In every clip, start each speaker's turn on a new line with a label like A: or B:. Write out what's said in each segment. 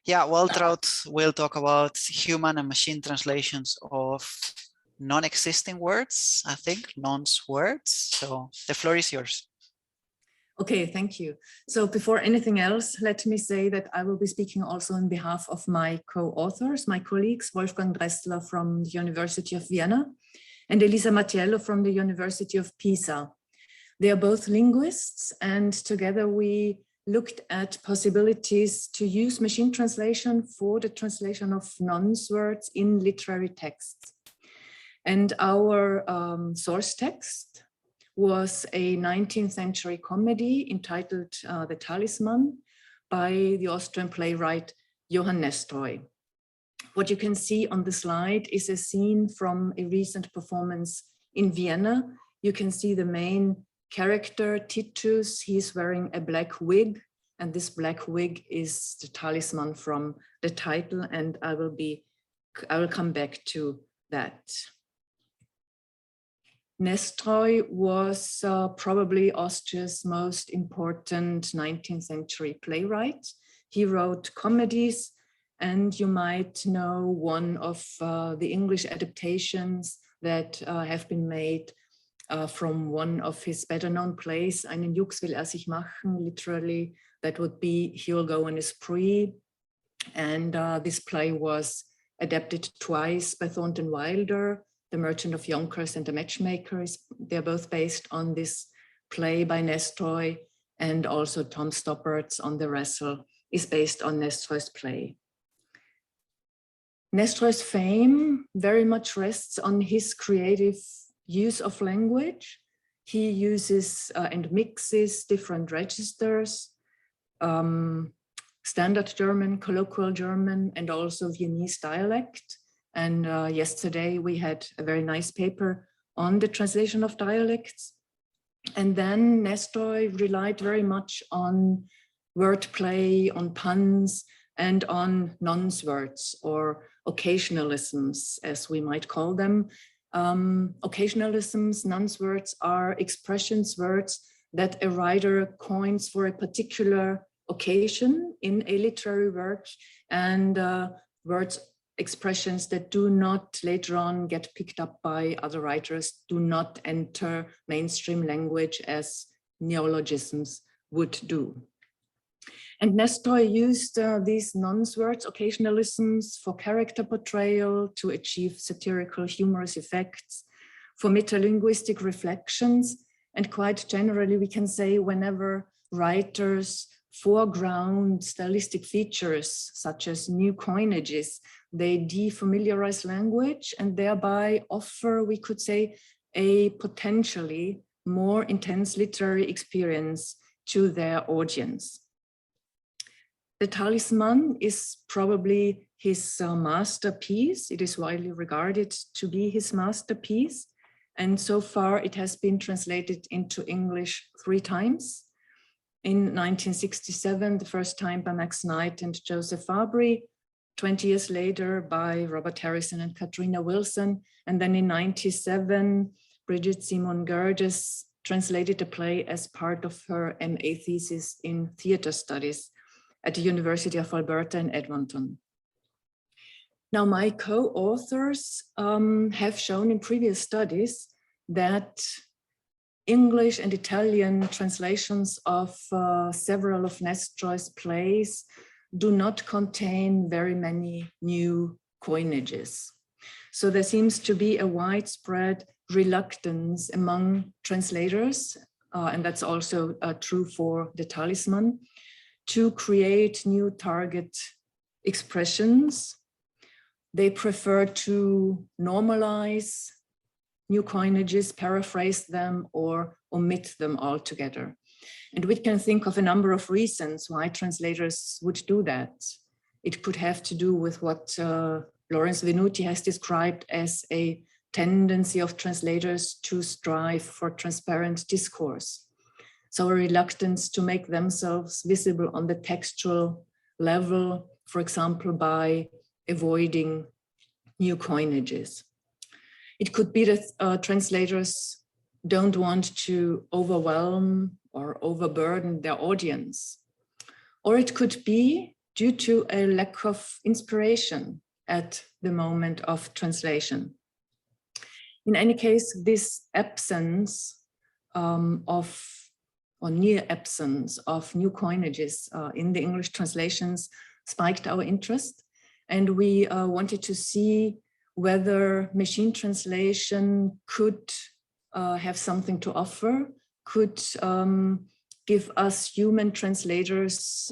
A: Yeah, Waltraud will talk about human and machine translations of non-existing words, I think, nonce words. So the floor is yours.
B: Okay, thank you. So before anything else, let me say that I will be speaking also on behalf of my co-authors, my colleagues, Wolfgang Dressler from the University of Vienna and Elisa Mattiello from the University of Pisa. They are both linguists, and together we looked at possibilities to use machine translation for the translation of nonce words in literary texts. And our source text was a 19th century comedy entitled The Talisman by the Austrian playwright Johann Nestroy. What you can see on the slide is a scene from a recent performance in Vienna. You can see the main character, Titus. He's wearing a black wig, and this black wig is the talisman from the title, and I will come back to that. Nestroy was probably Austria's most important 19th century playwright. He wrote comedies, and you might know one of the English adaptations that have been made from one of his better known plays, Einen Jux will sich machen, literally, that would be He Will Go on a Spree. And this play was adapted twice by Thornton Wilder, The Merchant of Yonkers and The Matchmakers. They're both based on this play by Nestroy, and also Tom Stoppard's On the Wrestle is based on Nestroy's play. Nestroy's fame very much rests on his creative use of language. He uses and mixes different registers, standard German, colloquial German, and also Viennese dialect. And yesterday we had a very nice paper on the translation of dialects. And then Nestroy relied very much on wordplay, on puns, and on nonce words, or occasionalisms, as we might call them. Occasionalisms, nonce words, are expressions, words that a writer coins for a particular occasion in a literary work, and words, expressions that do not later on get picked up by other writers, do not enter mainstream language as neologisms would do. And Nestroy used these nonce words, occasionalisms, for character portrayal, to achieve satirical, humorous effects, for metalinguistic reflections, and quite generally we can say whenever writers foreground stylistic features such as new coinages, they defamiliarize language and thereby offer, we could say, a potentially more intense literary experience to their audience. The Talisman is probably his masterpiece. It is widely regarded to be his masterpiece. And so far it has been translated into English 3 times. In 1967, the first time by Max Knight and Joseph Fabry, 20 years later by Robert Harrison and Katrina Wilson. And then in 1997, Bridget Simon Gerdes translated the play as part of her MA thesis in theater studies at the University of Alberta in Edmonton. Now, my co-authors have shown in previous studies that English and Italian translations of several of Nestroy's plays do not contain very many new coinages. So there seems to be a widespread reluctance among translators, and that's also true for the Talisman, to create new target expressions. They prefer to normalize new coinages, paraphrase them, or omit them altogether. And we can think of a number of reasons why translators would do that. It could have to do with what Lawrence Venuti has described as a tendency of translators to strive for transparent discourse. So a reluctance to make themselves visible on the textual level, for example, by avoiding new coinages. It could be that translators don't want to overwhelm or overburden their audience. Or it could be due to a lack of inspiration at the moment of translation. In any case, this absence or near absence of new coinages in the English translations spiked our interest, and we wanted to see whether machine translation could have something to offer, could give us human translators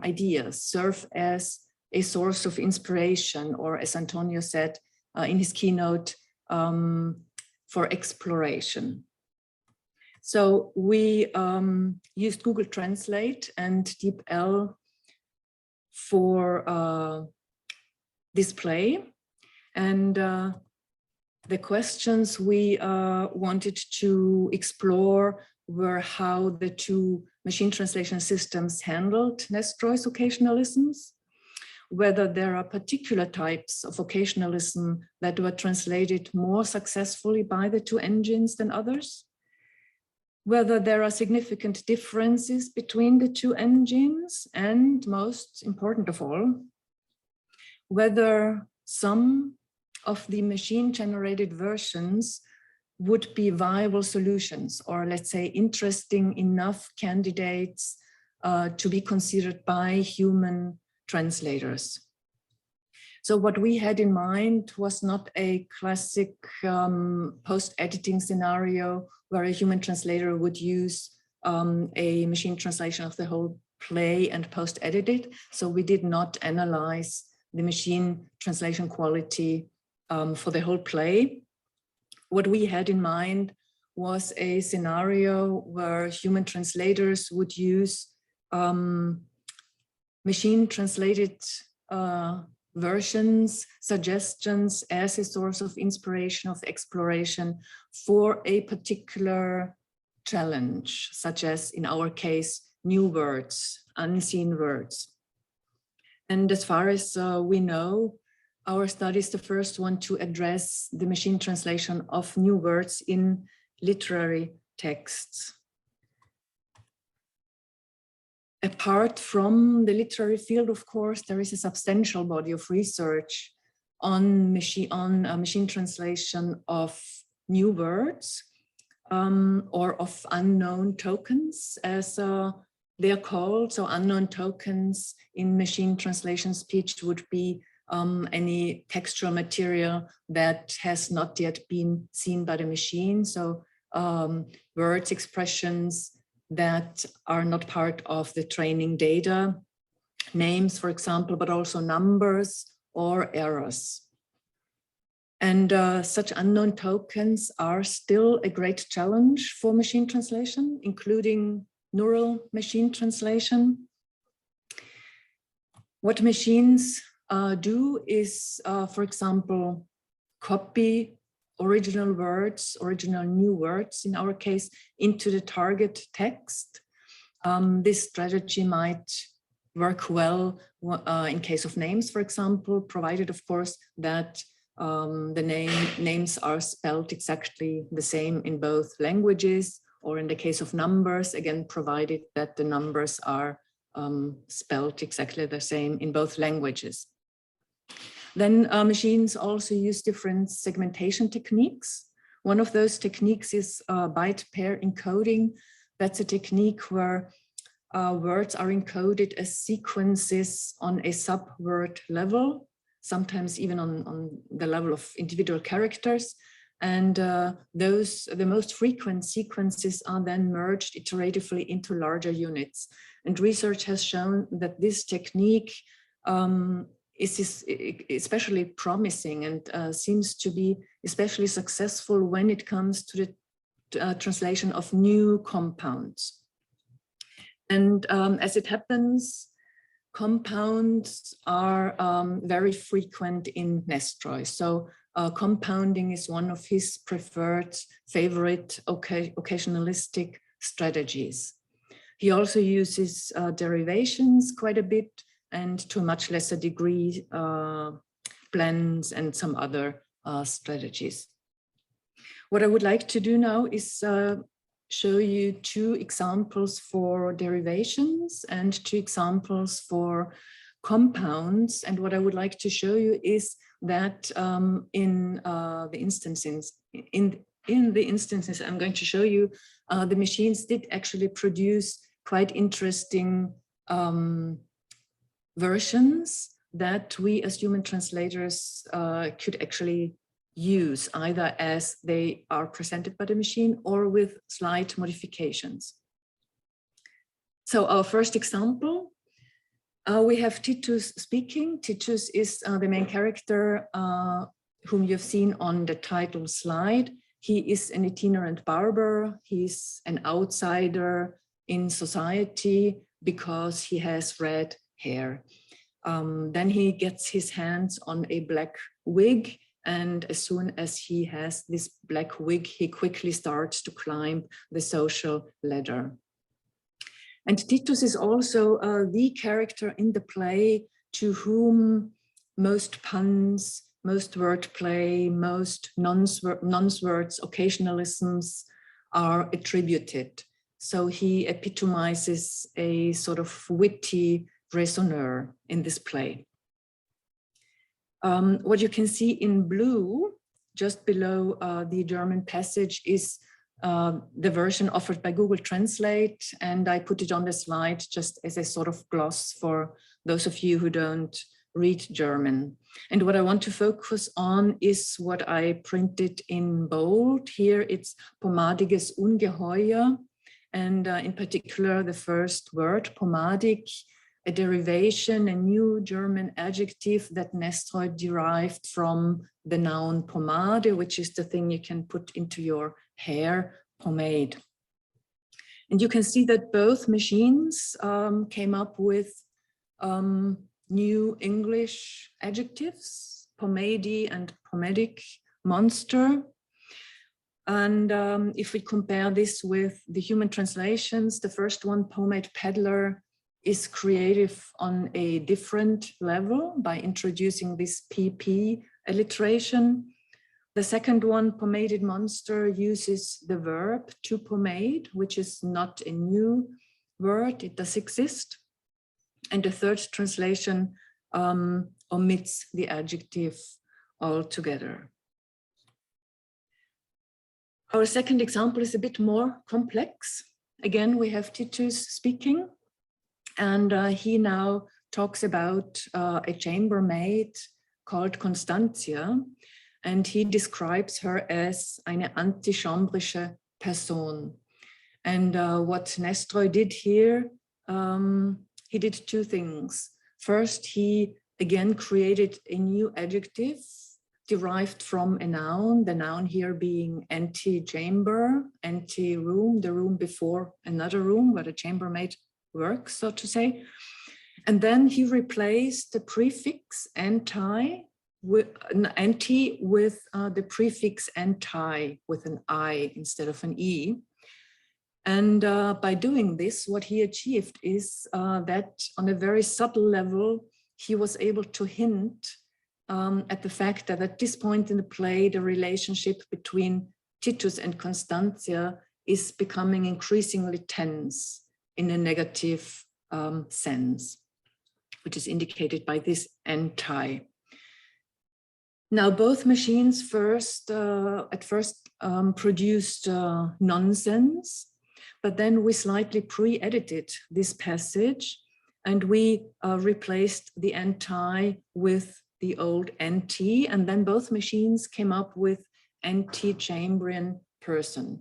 B: ideas, serve as a source of inspiration, or as Antonio said in his keynote, for exploration. So we used Google Translate and DeepL for display, and the questions we wanted to explore were how the two machine translation systems handled Nestroy's occasionalisms, whether there are particular types of occasionalism that were translated more successfully by the two engines than others, whether there are significant differences between the two engines, and most important of all, whether some of the machine-generated versions would be viable solutions, or let's say interesting enough candidates to be considered by human translators. So what we had in mind was not a classic post-editing scenario where a human translator would use a machine translation of the whole play and post-edit it. So we did not analyze the machine translation quality for the whole play. What we had in mind was a scenario where human translators would use machine translated versions, suggestions as a source of inspiration, of exploration for a particular challenge, such as in our case, new words, unseen words. And as far as we know, our study is the first one to address the machine translation of new words in literary texts. Apart from the literary field, of course, there is a substantial body of research on machine translation of new words or of unknown tokens, as they're called. So unknown tokens in machine translation speech would be any textual material that has not yet been seen by the machine. So words, expressions that are not part of the training data, names, for example, but also numbers or errors. And such unknown tokens are still a great challenge for machine translation, including neural machine translation. What machines do is, for example, copy original words, original new words, in our case, into the target text. This strategy might work well in case of names, for example, provided, of course, that the names are spelled exactly the same in both languages, or in the case of numbers, again, provided that the numbers are spelled exactly the same in both languages. Then machines also use different segmentation techniques. One of those techniques is byte pair encoding. That's a technique where words are encoded as sequences on a subword level, sometimes even on the level of individual characters. And the most frequent sequences are then merged iteratively into larger units. And research has shown that this technique is especially promising and seems to be especially successful when it comes to the translation of new compounds. And as it happens, compounds are very frequent in Nestroy. So compounding is one of his preferred favorite occasionalistic strategies. He also uses derivations quite a bit, and to a much lesser degree, blends and some other strategies. What I would like to do now is show you two examples for derivations and two examples for compounds. And what I would like to show you is that in the instances I'm going to show you, the machines did actually produce quite interesting versions that we as human translators could actually use, either as they are presented by the machine or with slight modifications. So our first example, we have Titus speaking. Titus is the main character whom you've seen on the title slide. He is an itinerant barber. He's an outsider in society because he has red hair. Then he gets his hands on a black wig, and as soon as he has this black wig, he quickly starts to climb the social ladder. And Titus is also the character in the play to whom most puns, most wordplay, most nonce words, occasionalisms are attributed. So he epitomizes a sort of witty raisonneur in this play. What you can see in blue, just below the German passage, is the version offered by Google Translate, and I put it on the slide just as a sort of gloss for those of you who don't read German. And what I want to focus on is what I printed in bold. Here it's pomadiges Ungeheuer, and in particular the first word, pomadig, a derivation, a new German adjective that Nestroy derived from the noun pomade, which is the thing you can put into your hair, pomade. And you can see that both machines came up with new English adjectives, pomady and pomadic, monster. And if we compare this with the human translations, the first one, pomade peddler, is creative on a different level by introducing this PP alliteration. The second one, pomaded monster, uses the verb to pomade, which is not a new word, it does exist. And the third translation omits the adjective altogether. Our second example is a bit more complex. Again, we have Titus speaking, and he now talks about a chambermaid called Constantia, and he describes her as eine antichambrische Person. And what Nestroy did here, he did two things. First, he again created a new adjective derived from a noun, the noun here being ante-chamber, ante-room, the room before another room where the chambermaid works, so to say. And then he replaced the prefix anti with the prefix anti with an I instead of an E. And by doing this, what he achieved is that on a very subtle level, he was able to hint at the fact that at this point in the play, the relationship between Titus and Constantia is becoming increasingly tense in a negative sense, which is indicated by this anti. Now, both machines at first produced nonsense, but then we slightly pre-edited this passage and we replaced the anti with the old anti, and then both machines came up with anti-Chambrian person,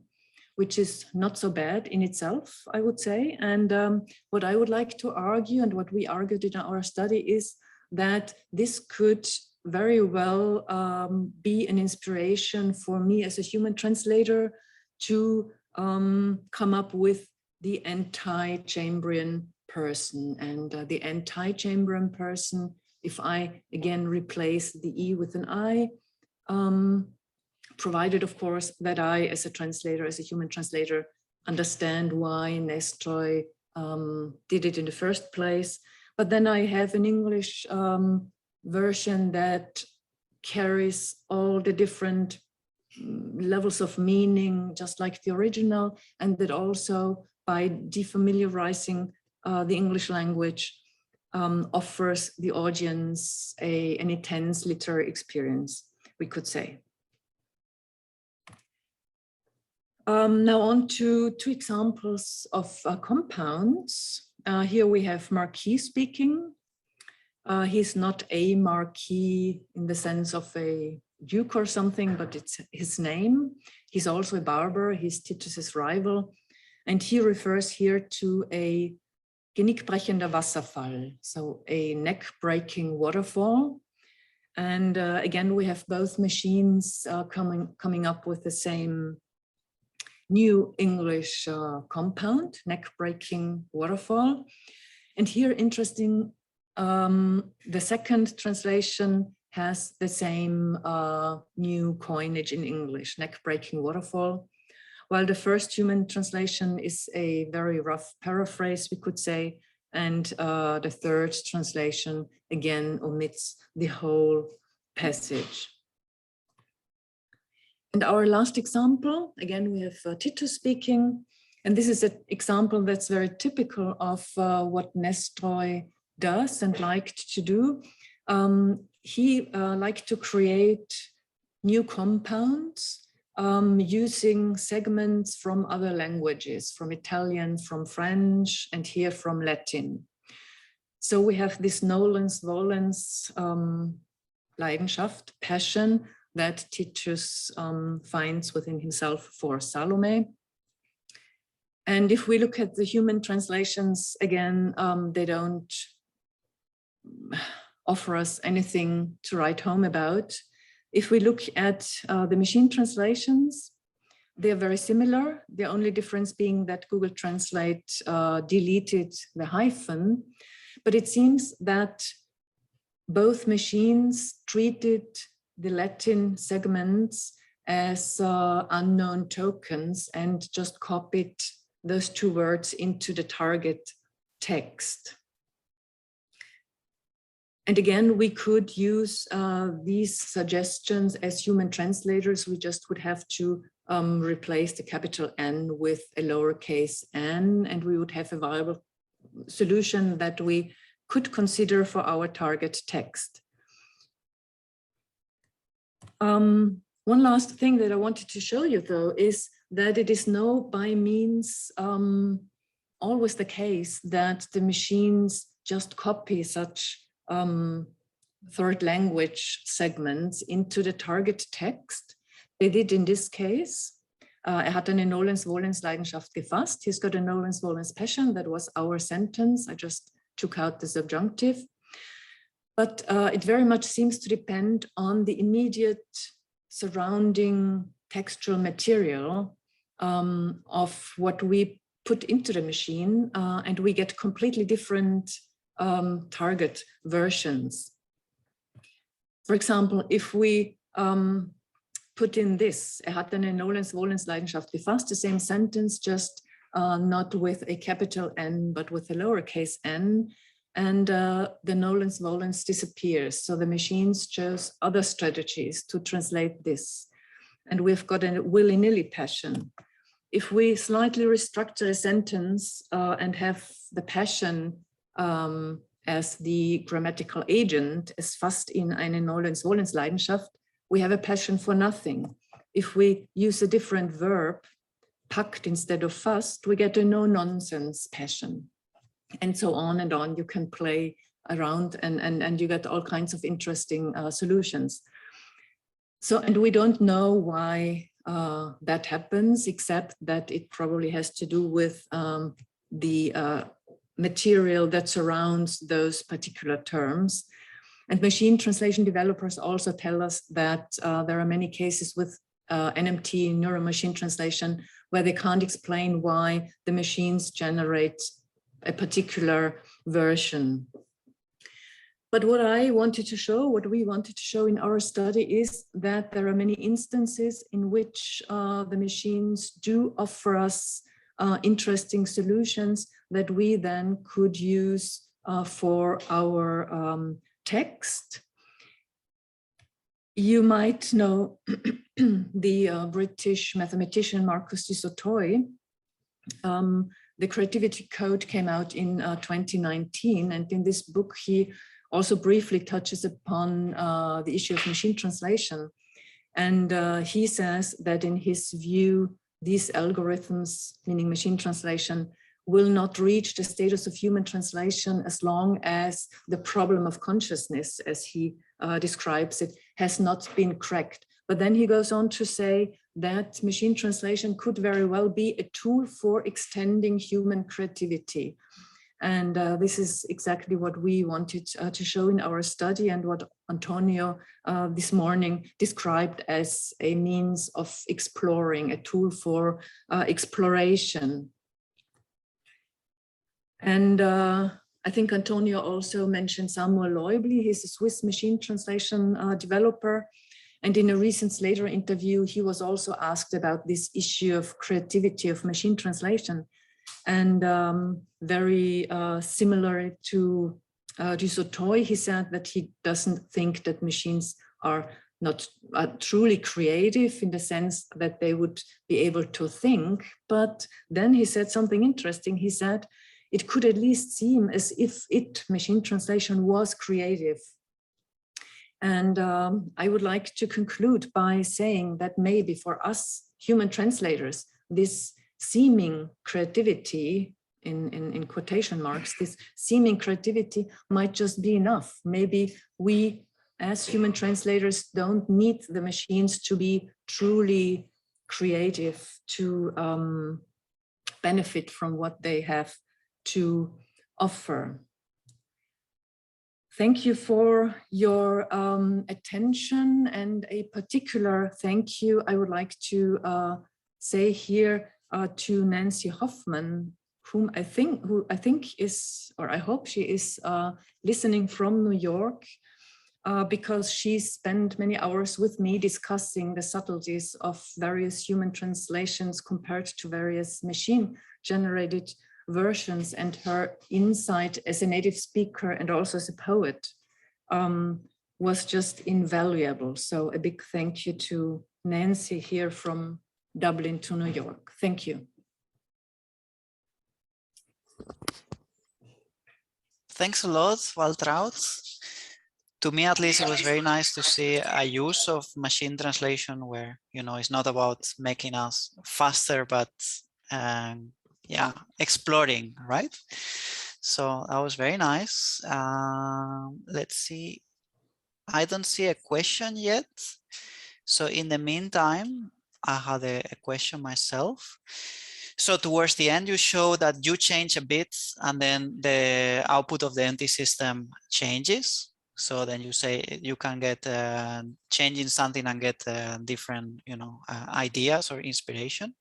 B: which is not so bad in itself, I would say. And what I would like to argue, and what we argued in our study, is that this could very well be an inspiration for me as a human translator to come up with the anti-Chambrian person. And the anti-Chambrian person, if I again replace the E with an I, provided, of course, that I, as a translator, as a human translator, understand why Nestroy did it in the first place. But then I have an English version that carries all the different levels of meaning, just like the original, and that also, by defamiliarizing the English language, offers the audience an intense literary experience, we could say. Now on to two examples of compounds. Here we have Marquis speaking. He's not a Marquis in the sense of a duke or something, but it's his name. He's also a barber. He's Titus's rival. And he refers here to a genickbrechender Wasserfall, so a neck-breaking waterfall. And again, we have both machines coming up with the same new English compound, neck-breaking waterfall. And here, interesting, the second translation has the same new coinage in English, neck-breaking waterfall, while the first human translation is a very rough paraphrase, we could say, and the third translation again omits the whole passage. And our last example, again, we have Titus speaking, and this is an example that's very typical of what Nestroy does and liked to do. He liked to create new compounds using segments from other languages, from Italian, from French, and here from Latin. So we have this nolens-volens Leidenschaft, passion, that Titus finds within himself for Salome. And if we look at the human translations, again, they don't offer us anything to write home about. If we look at the machine translations, they're very similar. The only difference being that Google Translate deleted the hyphen, but it seems that both machines treated the Latin segments as unknown tokens and just copied those two words into the target text. And again, we could use these suggestions as human translators. We just would have to replace the capital N with a lowercase n, and we would have a viable solution that we could consider for our target text. One last thing that I wanted to show you, though, is that it is no by means always the case that the machines just copy such third language segments into the target text. They did in this case. Hat eine nolens-volens Leidenschaft gefasst. He's got a nolens-volens passion. That was our sentence. I just took out the subjunctive. But it very much seems to depend on the immediate surrounding textual material of what we put into the machine, and we get completely different target versions. For example, if we put in this, hat eine nolens-volens Leidenschaft gefasst, the same sentence, just not with a capital N, but with a lowercase n, and the nolens-volens disappears. So the machines chose other strategies to translate this. And we've got a willy-nilly passion. If we slightly restructure a sentence and have the passion as the grammatical agent, as fast in eine nolens-volens Leidenschaft, we have a passion for nothing. If we use a different verb, packt instead of fast, we get a no-nonsense passion. And so on and on. You can play around and you get all kinds of interesting solutions. So, and we don't know why that happens, except that it probably has to do with the material that surrounds those particular terms. And machine translation developers also tell us that there are many cases with NMT, neuro-machine translation, where they can't explain why the machines generate a particular version. But what I wanted to show, what we wanted to show in our study is that there are many instances in which the machines do offer us interesting solutions that we then could use for our text. You might know the British mathematician Marcus du Sautoy. the Creativity Code came out in 2019, and in this book he also briefly touches upon the issue of machine translation. And he says that in his view, these algorithms, meaning machine translation, will not reach the status of human translation as long as the problem of consciousness, as he describes it, has not been cracked. But then he goes on to say that machine translation could very well be a tool for extending human creativity. And this is exactly what we wanted to show in our study, and what Antonio this morning described as a means of exploring, a tool for exploration. And I think Antonio also mentioned Samuel Leubli. He's a Swiss machine translation developer. And in a recent Slater interview, he was also asked about this issue of creativity of machine translation. And very similar to du Sautoy, he said that he doesn't think that machines are not truly creative in the sense that they would be able to think. But then he said something interesting. He said, it could at least seem as if machine translation was creative. And I would like to conclude by saying that maybe for us human translators, this seeming creativity, in quotation marks, this seeming creativity might just be enough. Maybe we as human translators don't need the machines to be truly creative, to benefit from what they have to offer. Thank you for your attention, and a particular thank you I would like to say here to Nancy Hoffman, who I think is, or I hope she is listening from New York, because she spent many hours with me discussing the subtleties of various human translations compared to various machine-generated versions, and her insight as a native speaker and also as a poet was just invaluable. So a big thank you to Nancy here from Dublin to New York. Thank you.
A: Thanks a lot, Waltraud. To me, at least, it was very nice to see a use of machine translation where, you know, it's not about making us faster, but yeah, exploring, right? So that was very nice. Let's see. I don't see a question yet. So in the meantime, I had a question myself. So towards the end, you show that you change a bit and then the output of the empty system changes. So then you say you can get changing something and get different, you know, ideas or inspiration.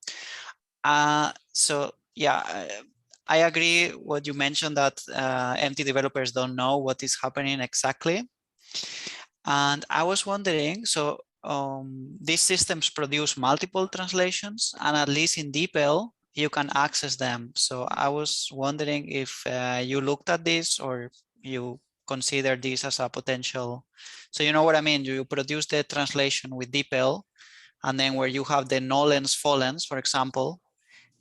A: So yeah, I agree what you mentioned, that empty developers don't know what is happening exactly. And I was wondering, so these systems produce multiple translations, and at least in DeepL, you can access them. So I was wondering if you looked at this, or you consider this as a potential. So you know what I mean? You produce the translation with DeepL, and then where you have the nolens follens, for example,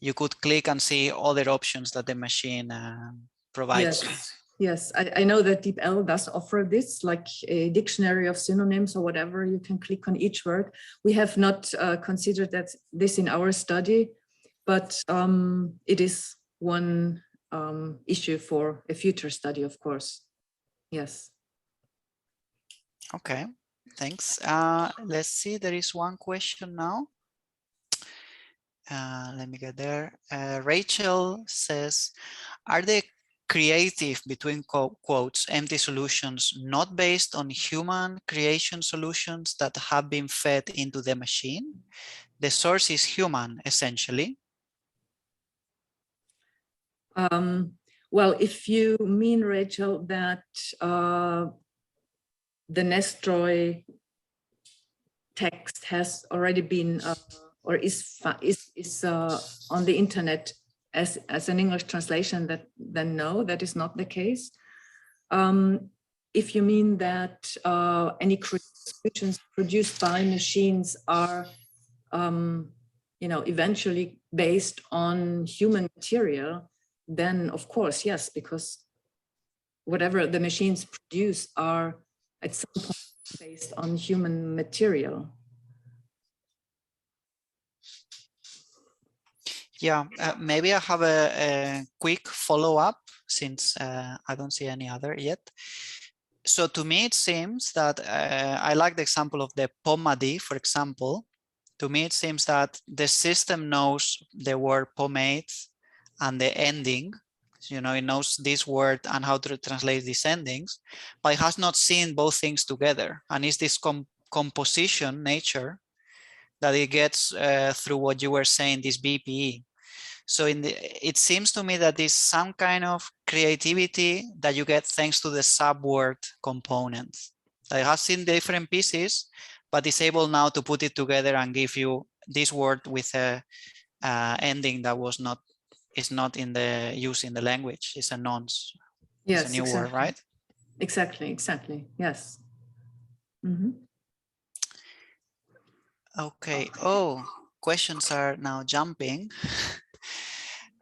A: you could click and see other options that the machine provides.
B: Yes. Yes, I know that DeepL does offer this, like a dictionary of synonyms or whatever. You can click on each word. We have not considered this in our study, but it is one issue for a future study, of course. Yes.
A: Okay, thanks. Let's see, there is one question now. Let me get there. Rachel says, are the creative, between quotes, empty solutions not based on human creation solutions that have been fed into the machine? The source is human, essentially.
B: Well, if you mean, Rachel, that the Nestroy text has already been or is on the internet as an English translation, then no, that is not the case. If you mean that any solutions produced by machines are, you know, eventually based on human material, then of course, yes, because whatever the machines produce are at some point based on human material.
A: Yeah, maybe I have a quick follow-up since I don't see any other yet. So to me, it seems that I like the example of the pomade, for example. To me, it seems that the system knows the word pomade and the ending. You know, it knows this word and how to translate these endings, but it has not seen both things together. And it's this composition nature that it gets through what you were saying, this BPE. So it seems to me that there's some kind of creativity that you get thanks to the subword component. It has seen different pieces, but is able now to put it together and give you this word with a ending that is not in the use in the language. It's a nonce.
B: Yes,
A: it's a new
B: exactly.
A: word, right?
B: Exactly. Yes. Mm-hmm.
A: Okay. Oh, questions are now jumping.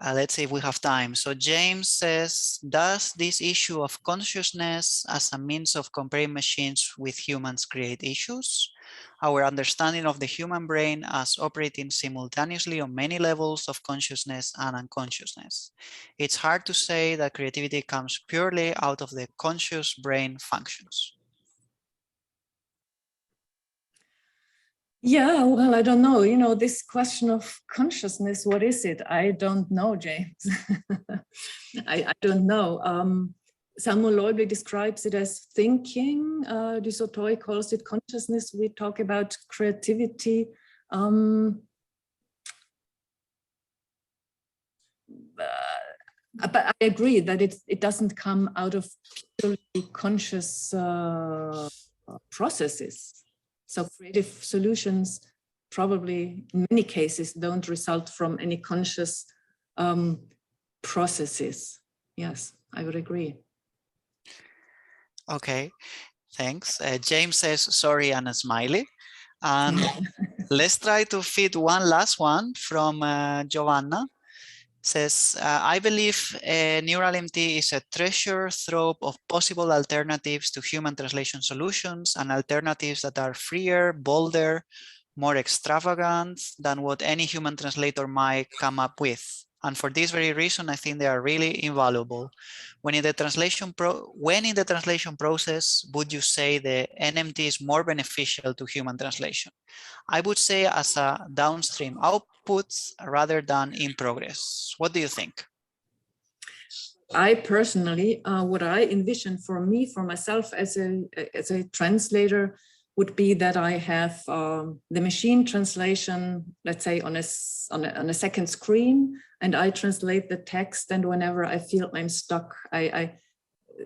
A: Let's see if we have time. So James says, does this issue of consciousness as a means of comparing machines with humans create issues? Our understanding of the human brain as operating simultaneously on many levels of consciousness and unconsciousness. It's hard to say that creativity comes purely out of the conscious brain functions.
B: Yeah, well, I don't know. You know, this question of consciousness, what is it? I don't know, James. I don't know. Samuel Loible describes it as thinking. Du Sautoy calls it consciousness. We talk about creativity. But I agree that it doesn't come out of purely conscious processes. So creative solutions probably in many cases don't result from any conscious processes. Yes, I would agree.
A: Okay, thanks. James says sorry and a smiley. And let's try to fit one last one from Giovanna. Says, I believe Neural MT is a treasure trove of possible alternatives to human translation solutions and alternatives that are freer, bolder, more extravagant than what any human translator might come up with. And for this very reason, I think they are really invaluable. When in the translation process, would you say the NMT is more beneficial to human translation? I would say as a downstream output rather than in progress. What do you think?
B: I personally, what I envision for me, for myself as a translator, would be that I have the machine translation, let's say on a second screen, and I translate the text. And whenever I feel I'm stuck, I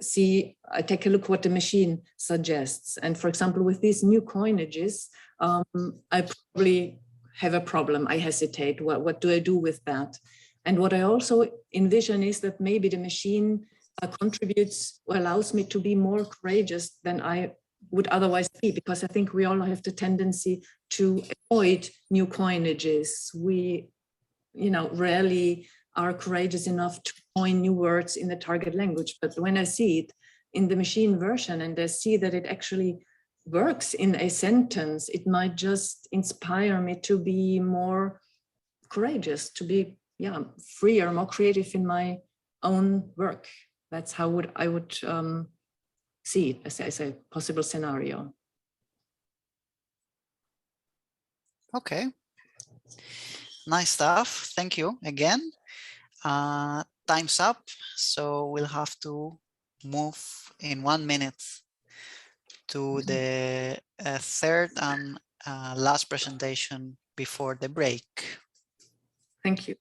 B: take a look what the machine suggests. And for example, with these new coinages, I probably have a problem. I hesitate. What do I do with that? And what I also envision is that maybe the machine contributes or allows me to be more courageous than I would otherwise be, because I think we all have the tendency to avoid new coinages. We, rarely are courageous enough to coin new words in the target language. But when I see it in the machine version and I see that it actually works in a sentence, it might just inspire me to be more courageous, to be freer, more creative in my own work. That's how I would see it as a possible scenario.
A: Okay. Nice stuff. Thank you again. Time's up, so we'll have to move in 1 minute to the third and last presentation before the break.
B: Thank you.